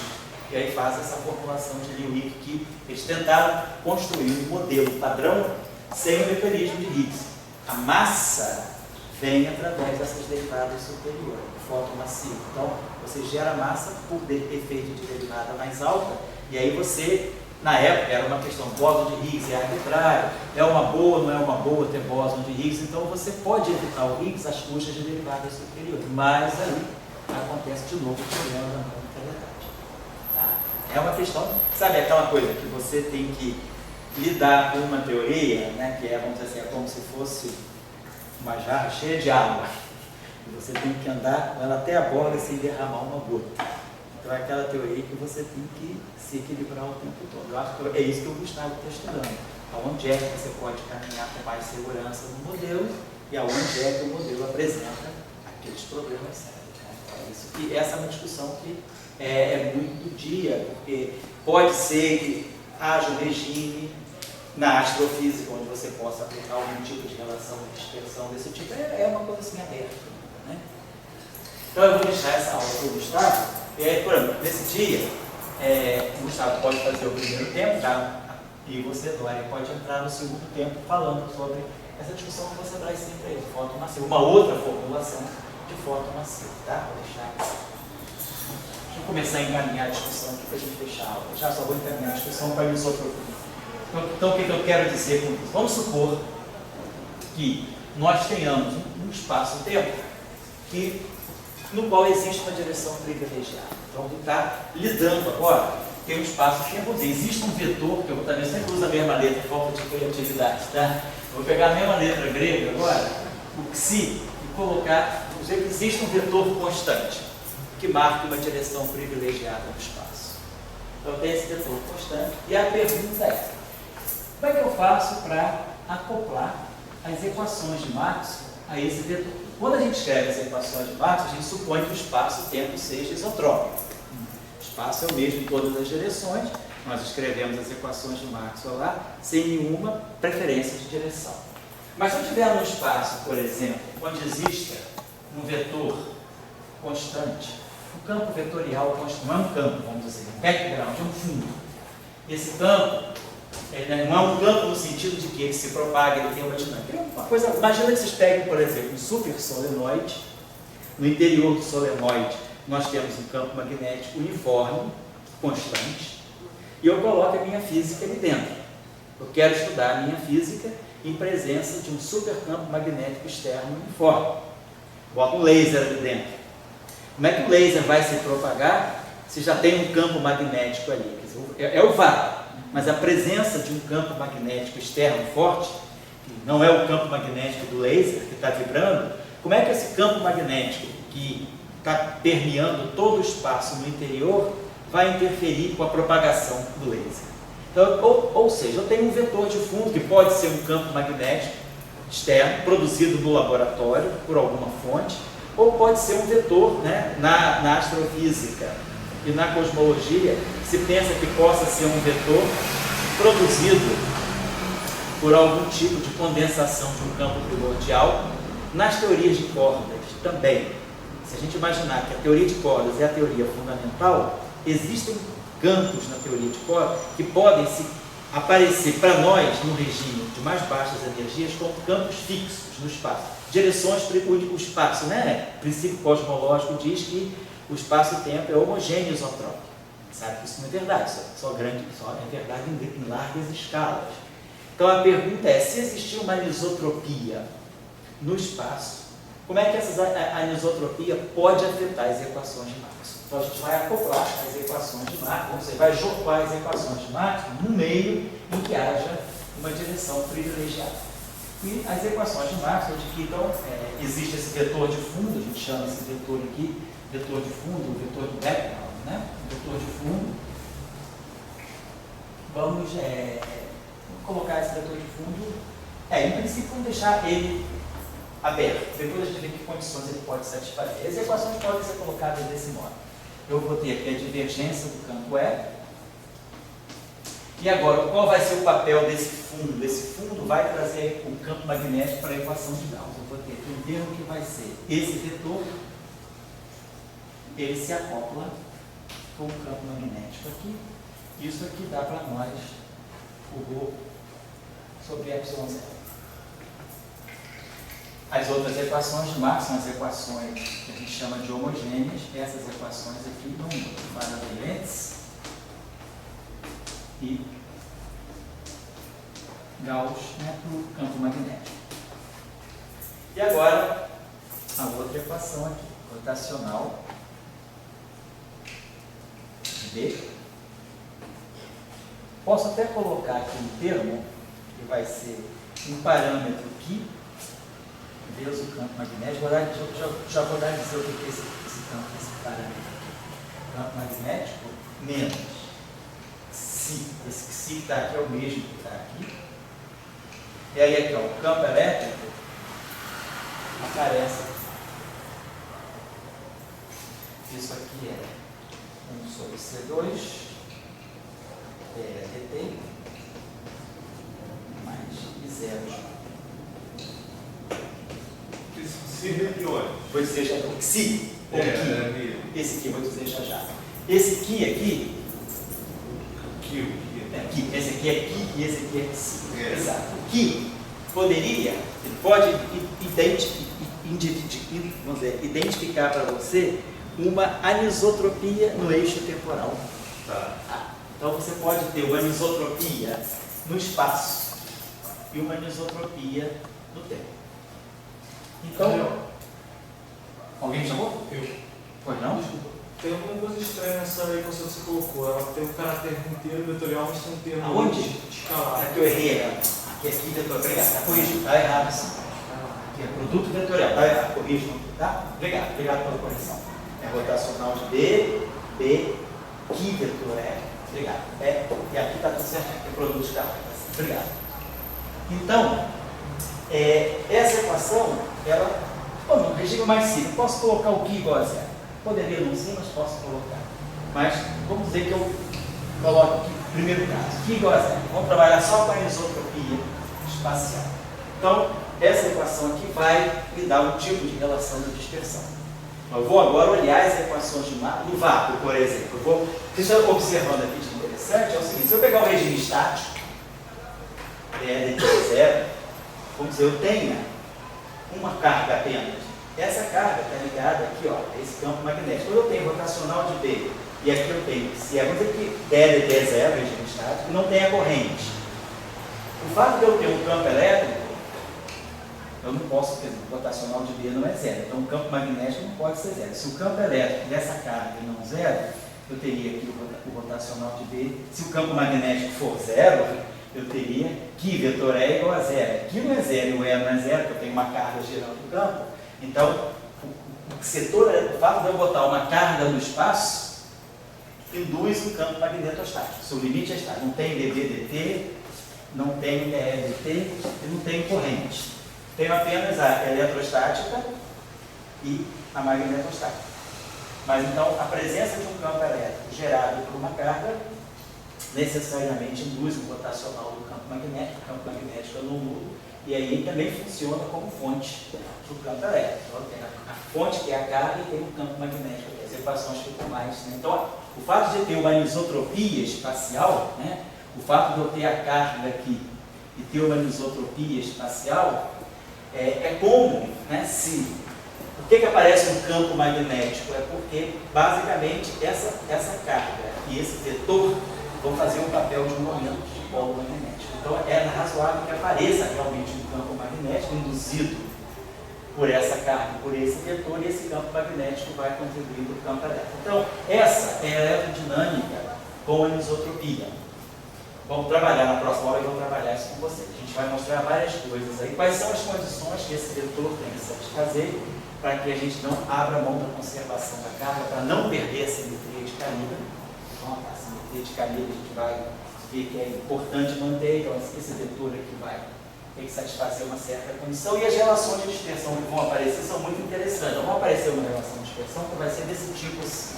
E aí fazem essa formulação de Newigk, que eles tentaram construir um modelo padrão sem o mecanismo de Higgs. A massa vem através dessas derivadas superiores, do fóton massivo. Então, você gera massa por efeito de derivada mais alta, e aí você, na época, era uma questão, bóson de Higgs é arbitrário, é uma boa, não é uma boa ter bóson de Higgs, então você pode evitar o Higgs às custas de derivadas superiores, mas aí acontece de novo o problema da não uniformidade. Tá? É uma questão, sabe aquela coisa que você tem que lidar com uma teoria, né, que é, vamos dizer assim, é como se fosse uma jarra cheia de água, e você tem que andar com ela até a borda sem derramar uma gota. Então é aquela teoria que você tem que se equilibrar o tempo todo. Eu acho que é isso que o Gustavo está estudando. Aonde é que você pode caminhar com mais segurança no modelo e aonde é que o modelo apresenta aqueles problemas sérios. Né? Então, essa é uma discussão que é muito do dia, porque pode ser que haja um regime na astrofísica onde você possa aplicar algum tipo de relação de dispersão desse tipo. É uma coisa assim aberta. Né? Então eu vou deixar essa aula para o Gustavo. E aí, por exemplo, nesse dia, o Gustavo pode fazer o primeiro tempo, tá? E você, Dória, pode entrar no segundo tempo falando sobre essa discussão que você traz sempre aí, de fóton massivo. Uma outra formulação de fóton massivo, tá? Vou deixar aqui. Deixa eu começar a encaminhar a discussão aqui para a gente fechar a aula. Já só vou encaminhar a discussão para mim sobre então, o que eu quero dizer com isso? Vamos supor que nós tenhamos um espaço-tempo no qual existe uma direção privilegiada. Então, está lidando agora, tem um espaço-tempo, existe um vetor, que eu também sempre uso a mesma letra, falta de criatividade, tá? Eu vou pegar a mesma letra grega agora, o xi, e colocar, vamos dizer que existe um vetor constante, que marca uma direção privilegiada no espaço. Então, tem esse vetor constante, e a pergunta é, como é que eu faço para acoplar as equações de Maxwell a esse vetor? Quando a gente escreve as equações de Maxwell, a gente supõe que o espaço-tempo seja isotrópico. O espaço é o mesmo em todas as direções, nós escrevemos as equações de Maxwell lá, sem nenhuma preferência de direção. Mas se eu tiver um espaço, por exemplo, onde exista um vetor constante, um campo vetorial constante, não é um campo, vamos dizer, um background, é um fundo. Esse campo não é um campo no sentido de que ele se propaga, ele tem uma dinâmica. Uma coisa, imagina que vocês peguem, por exemplo, um super solenoide. No interior do solenoide, nós temos um campo magnético uniforme, constante, e eu coloco a minha física ali dentro. Eu quero estudar a minha física em presença de um supercampo magnético externo uniforme. Boto um laser ali dentro. Como é que o laser vai se propagar se já tem um campo magnético ali? É o vácuo. Mas a presença de um campo magnético externo forte, que não é o campo magnético do laser que está vibrando, como é que esse campo magnético que está permeando todo o espaço no interior vai interferir com a propagação do laser? Então, ou seja, eu tenho um vetor de fundo que pode ser um campo magnético externo, produzido no laboratório por alguma fonte, ou pode ser um vetor, né, na astrofísica e na cosmologia, se pensa que possa ser um vetor produzido por algum tipo de condensação de um campo primordial. Nas teorias de cordas também, se a gente imaginar que a teoria de cordas é a teoria fundamental, existem campos na teoria de cordas que podem aparecer para nós no regime de mais baixas energias como campos fixos no espaço. Direções, o espaço, né? O princípio cosmológico diz que o espaço-tempo é homogêneo isotrópico. Sabe que isso não é verdade, só é verdade em largas escalas. Então a pergunta é, se existir uma anisotropia no espaço, como é que a anisotropia pode afetar as equações de Maxwell? Então a gente vai acoplar as equações de Maxwell, você vai jogar as equações de Maxwell no meio em que haja uma direção privilegiada. E as equações de Maxwell de que então existe esse vetor de fundo, a gente chama esse vetor aqui, vetor de fundo, vetor de background, né? Vetor de fundo. Vamos colocar esse vetor de fundo, em princípio vamos deixar ele aberto, depois a gente vê que condições ele pode satisfazer. As equações podem ser colocadas desse modo. Eu vou ter aqui a divergência do campo E. E agora, qual vai ser o papel desse fundo? Esse fundo vai trazer o campo magnético para a equação de Gauss. Eu vou ter aqui um termo que vai ser esse vetor, ele se acopla com o campo magnético aqui. Isso aqui dá para nós o ρ sobre ε0. As outras equações de Maxwell são as equações que a gente chama de homogêneas. Essas equações aqui não mudam. Variantes e Gauss, né, para o campo magnético. E agora, a outra equação aqui, rotacional B. Posso até colocar aqui um termo, que vai ser um parâmetro π vezes o campo magnético. Já vou dar a dizer o que é esse campo, esse parâmetro aqui. Campo magnético menos Ψ. Esse Ψ que está aqui é o mesmo que está aqui. E aí aqui, ó, o campo elétrico aparece. Isso aqui é 1 sobre C2 dt mais I0. Se regiões. Vou dizer já o Xi, ou Ki. Esse aqui, vou dizer já. Esse Ki aqui, esse aqui é Ki e esse aqui é Xi. Exato. O Ki poderia, ele pode identificar para você uma anisotropia no eixo temporal. Tá. Então você pode ter uma anisotropia no espaço e uma anisotropia no tempo. Então, alguém me chamou? Eu. Pois não? Desculpa. Tem alguma coisa estranha nessa equação que você colocou. Ela tem um caráter inteiro vetorial, mas tem um termo Aonde? escalar. Aqui eu errei. Aqui vetorial. Obrigado. Está corrigido. Está errado sim. Aqui é produto vetorial. Está errado. Corrijo. Tá? Obrigado. Obrigado pela correção. É rotacional de B, que vetor é. Obrigado. E aqui está tudo certo. É produto escalar. Obrigado. Então, essa equação, ela, no regime mais simples, posso colocar o Ki igual a zero. Poderia não ser, mas posso colocar. Mas vamos dizer que eu coloco aqui, primeiro caso, Ki igual a zero. Vamos trabalhar só com a anisotropia espacial. Então, essa equação aqui vai me dar um tipo de relação de dispersão. Eu vou agora olhar as equações de no vácuo, por exemplo. O que você está observando aqui de interessante é o seguinte: se eu pegar o regime estático, dt zero, vamos dizer, eu tenha uma carga apenas. Essa carga está ligada aqui, ó, a esse campo magnético. Quando eu tenho rotacional de B e aqui eu tenho se vamos dizer que dt zero, regime estático, não tem a corrente. O fato de eu ter um campo elétrico, eu não posso, por exemplo, o rotacional de B não é zero. Então o campo magnético não pode ser zero. Se o campo elétrico dessa carga não é zero, eu teria aqui o rotacional de B. Se o campo magnético for zero, eu teria que vetor E igual a zero. Aqui não é zero e o E não é zero, porque eu tenho uma carga girando no campo. Então, o fato de eu botar uma carga no espaço induz um campo magnetostático. Se o limite é estático, não tem dB/dt, não tem dE/dt e não tem corrente. Tenho apenas a eletrostática e a magnetostática. Mas então, a presença de um campo elétrico gerado por uma carga necessariamente induz o rotacional do campo magnético. O campo magnético é nulo e aí também funciona como fonte do campo elétrico. Então, tem a fonte que é a carga e tem o campo magnético. As equações ficam mais. Né? Então, o fato de eu ter uma anisotropia espacial, né? O fato de eu ter a carga aqui e ter uma anisotropia espacial, é como, né, se... Por que aparece um campo magnético? É porque, basicamente, essa carga e esse vetor vão fazer um papel de um momento de polo magnético. Então, é razoável que apareça realmente um campo magnético induzido por essa carga, por esse vetor, e esse campo magnético vai contribuir para o campo elétrico. Então, essa é a eletrodinâmica com anisotropia. vamos trabalhar na próxima aula e vamos trabalhar isso com vocês. A gente vai mostrar várias coisas aí. Quais são as condições que esse vetor tem que satisfazer para que a gente não abra mão da conservação da carga, para não perder a simetria de Canida. Então, a simetria de Canida a gente vai ver que é importante manter, então esse vetor aqui vai ter que satisfazer uma certa condição. E as relações de dispersão que vão aparecer são muito interessantes. Então, vai aparecer uma relação de dispersão que vai ser desse tipo assim: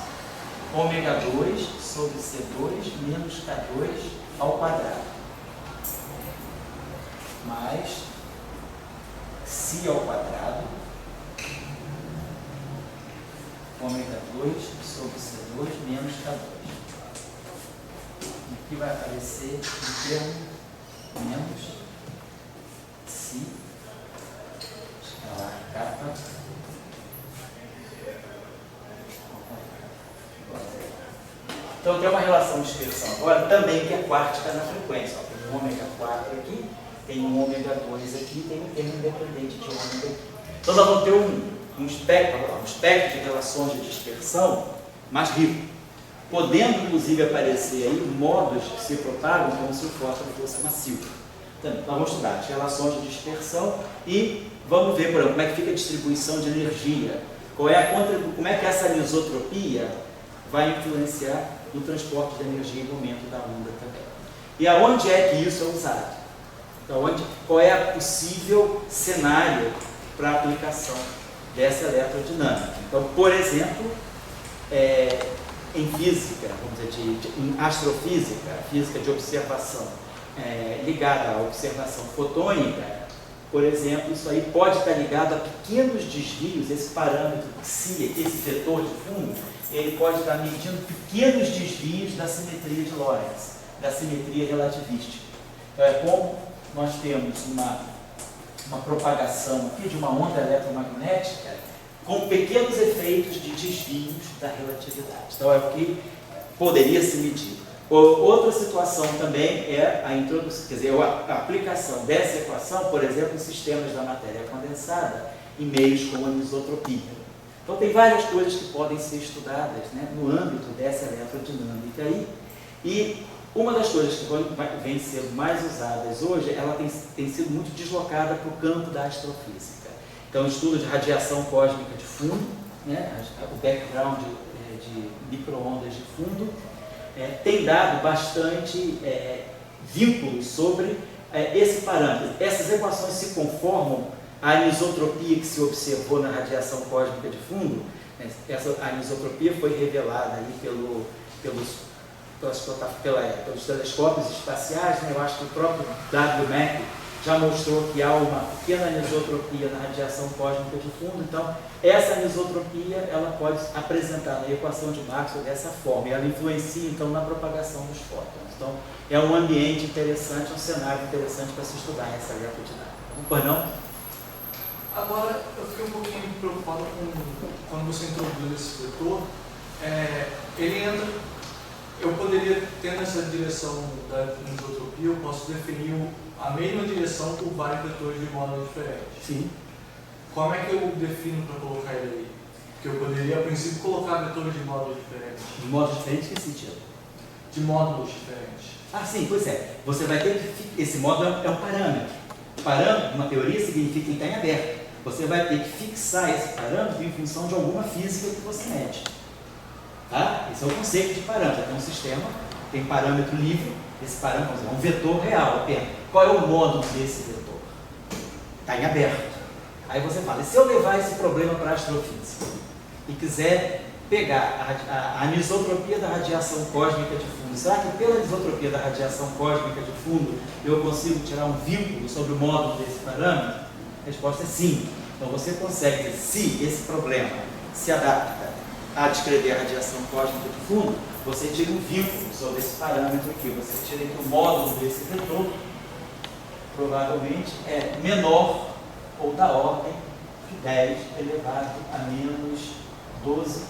ômega 2 sobre C2 menos K2 ao quadrado, mais Xi ao quadrado, ômega 2 sobre C2 menos K2. Aqui vai aparecer o termo menos Xi escalar kappa Então tem uma relação de dispersão agora também que é quartica na frequência. Ó, tem um ômega 4 aqui, tem um ômega 2 aqui, tem um termo independente de ômega aqui. Então nós vamos ter um espectro de relações de dispersão mais rico, podendo inclusive aparecer aí modos que se propagam como se o fósforo fosse macio. Então, nós vamos estudar as relações de dispersão e vamos ver, por exemplo, como é que fica a distribuição de energia, como é que essa anisotropia vai influenciar no transporte de energia e momento da onda também. E aonde é que isso é usado? Então, qual é o possível cenário para a aplicação dessa eletrodinâmica? Então, por exemplo, em física, vamos dizer, em astrofísica, física de observação, ligada à observação fotônica, por exemplo, isso aí pode estar ligado a pequenos desvios, esse parâmetro Xi, esse vetor de fundo, ele pode estar medindo pequenos desvios da simetria de Lorentz, da simetria relativística. Então, é como nós temos uma propagação aqui de uma onda eletromagnética com pequenos efeitos de desvios da relatividade. Então, é o que poderia se medir. Outra situação também é a introdução, quer dizer, a aplicação dessa equação, por exemplo, em sistemas da matéria condensada, em meios com anisotropia. Então, tem várias coisas que podem ser estudadas, né, no âmbito dessa eletrodinâmica aí. E uma das coisas que vem sendo mais usadas hoje, ela tem sido muito deslocada para o campo da astrofísica. Então, o estudo de radiação cósmica de fundo, né, o background de micro-ondas de fundo, tem dado bastante vínculos sobre esse parâmetro. Essas equações se conformam à anisotropia que se observou na radiação cósmica de fundo. Essa anisotropia foi revelada aí pelos telescópios espaciais, né? Eu acho que o próprio WMAP já mostrou que há uma pequena anisotropia na radiação cósmica de fundo. Então, essa anisotropia ela pode apresentar na equação de Maxwell dessa forma, e ela influencia então na propagação dos fótons. Então, é um ambiente interessante, um cenário interessante para se estudar essa eletrodinâmica. Pois não? Agora, eu fiquei um pouquinho preocupado com quando você introduz esse vetor. Ele entra, eu poderia, tendo essa direção da anisotropia, eu posso definir a mesma direção por vários vetores de modo diferente. Sim. Como é que eu defino para colocar ele aí? Porque eu poderia, a princípio, colocar vetores de módulos diferentes. De modo diferente, que sentido? De módulos diferentes. Ah, sim, pois é. Você vai ter que... Esse módulo é um parâmetro. Parâmetro, uma teoria, significa que ele está em aberto. Você vai ter que fixar esse parâmetro em função de alguma física que você mede. Tá? Esse é o conceito de parâmetro. Tem um sistema, tem parâmetro livre, esse parâmetro é um vetor real apenas. Qual é o módulo desse vetor? Está em aberto. Aí você fala, e se eu levar esse problema para a astrofísica e quiser pegar a anisotropia da radiação cósmica de fundo, será que pela anisotropia da radiação cósmica de fundo eu consigo tirar um vínculo sobre o módulo desse parâmetro? A resposta é sim. Então você consegue dizer, se esse problema se adapta a descrever a radiação cósmica de fundo, você tira um vínculo sobre esse parâmetro aqui. Você tira que o módulo desse vetor provavelmente é menor ou da ordem de 10 elevado a menos 12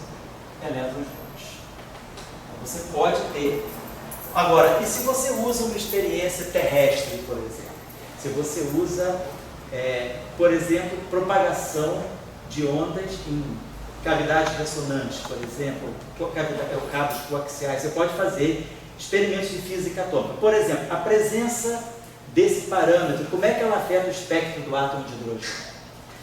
elétron-volts. Então, você pode ter. Agora, e se você usa uma experiência terrestre, por exemplo? Se você usa, por exemplo, propagação de ondas em cavidades ressonantes, por exemplo, cabos coaxiais, você pode fazer experimentos de física atômica. Por exemplo, a presença desse parâmetro, como é que ela afeta o espectro do átomo de hidrogênio?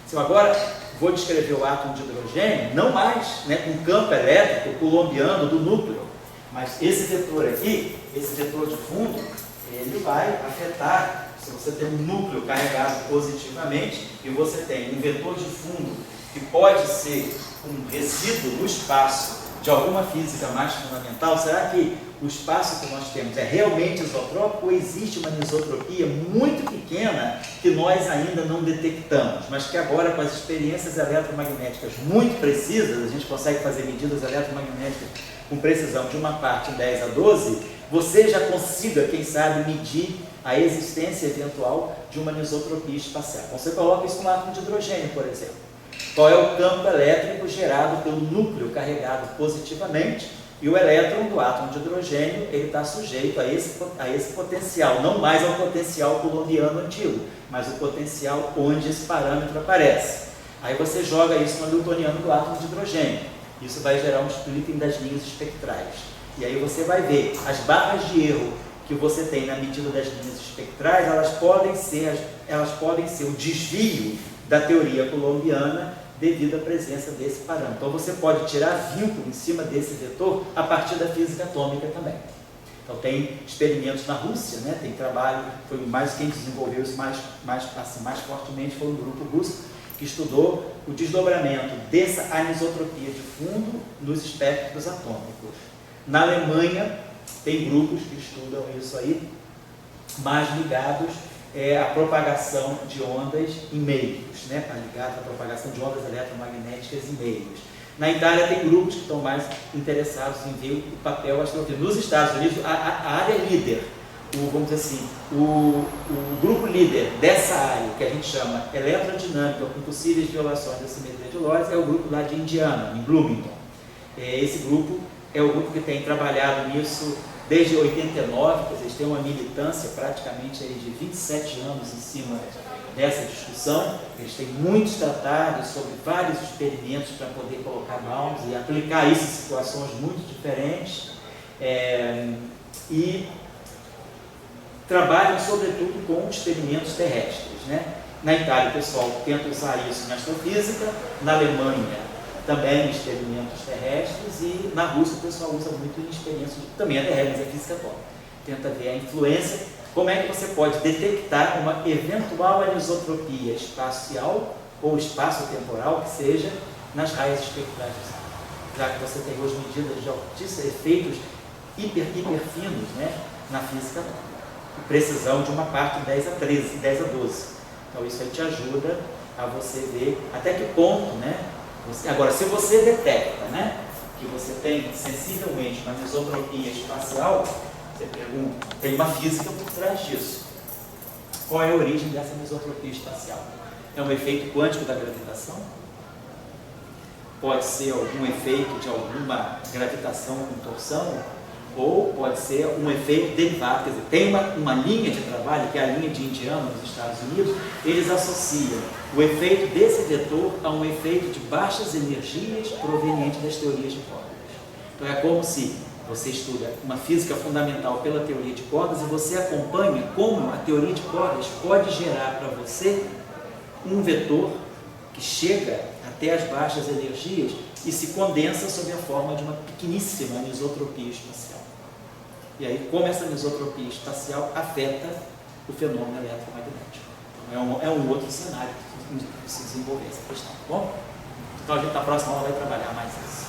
Se eu agora vou descrever o átomo de hidrogênio, não mais, né, com campo elétrico coulombiano do núcleo, mas esse vetor aqui, esse vetor de fundo, ele vai afetar. Se você tem um núcleo carregado positivamente e você tem um vetor de fundo que pode ser um resíduo no espaço de alguma física mais fundamental, será que o espaço que nós temos é realmente isotrópico ou existe uma anisotropia muito pequena que nós ainda não detectamos, mas que agora, com as experiências eletromagnéticas muito precisas, a gente consegue fazer medidas eletromagnéticas com precisão de uma parte em 10 a 12, você já consiga, quem sabe, medir a existência eventual de uma anisotropia espacial. Então, você coloca isso no átomo de hidrogênio, por exemplo. Qual é o campo elétrico gerado pelo núcleo carregado positivamente, e o elétron do átomo de hidrogênio ele está sujeito a esse potencial, não mais ao potencial coulombiano antigo, mas o potencial onde esse parâmetro aparece. Aí você joga isso no newtoniano do átomo de hidrogênio, isso vai gerar um splitting das linhas espectrais, e aí você vai ver as barras de erro que você tem na medida das linhas espectrais, elas podem ser o desvio da teoria coulombiana devido à presença desse parâmetro. Então você pode tirar vínculo em cima desse vetor a partir da física atômica também. Então tem experimentos na Rússia, né? Tem trabalho, foi mais quem desenvolveu isso mais fortemente foi um grupo russo que estudou o desdobramento dessa anisotropia de fundo nos espectros atômicos. Na Alemanha tem grupos que estudam isso aí, mais ligados à propagação de ondas em meios, né? Ligados à propagação de ondas eletromagnéticas em meios. Na Itália tem grupos que estão mais interessados em ver o papel astrofísico. Nos Estados Unidos, a área líder, vamos dizer assim, o grupo líder dessa área, que a gente chama eletrodinâmica com possíveis violações da simetria de Lorentz, é o grupo lá de Indiana, em Bloomington. Esse grupo é o grupo que tem trabalhado nisso desde 89, quer dizer, eles têm uma militância praticamente aí de 27 anos em cima dessa discussão. Eles têm muitos tratados sobre vários experimentos para poder colocar mãos e aplicar isso em situações muito diferentes. E trabalham sobretudo com experimentos terrestres, né? Na Itália o pessoal tenta usar isso na astrofísica, na Alemanha também em experimentos terrestres, e na Rússia o pessoal usa muito em experiências, também é terrestre, mas é física atômica. Tenta ver a influência, como é que você pode detectar uma eventual anisotropia espacial ou espaço-temporal que seja nas raias espectrais do Sol. Já que você tem hoje medidas de altíssimos efeitos hiperfinos, né, na física atômica. Precisão de uma parte de 10 a 13, 10 a 12. Então isso aí te ajuda a você ver até que ponto, né? Agora, se você detecta, né, que você tem sensivelmente uma anisotropia espacial, você pergunta, tem uma física por trás disso. Qual é a origem dessa anisotropia espacial? É um efeito quântico da gravitação? Pode ser algum efeito de alguma gravitação com torção? Ou pode ser um efeito derivado, quer dizer, tem uma linha de trabalho, que é a linha de Indiana nos Estados Unidos, eles associam o efeito desse vetor a um efeito de baixas energias proveniente das teorias de cordas. Então é como se você estuda uma física fundamental pela teoria de cordas e você acompanha como a teoria de cordas pode gerar para você um vetor que chega até as baixas energias e se condensa sob a forma de uma pequeníssima anisotropia espacial. E aí, como essa anisotropia espacial afeta o fenômeno eletromagnético. Então, é um outro cenário que se desenvolver essa questão, tá bom? Então, a gente na próxima aula vai trabalhar mais isso.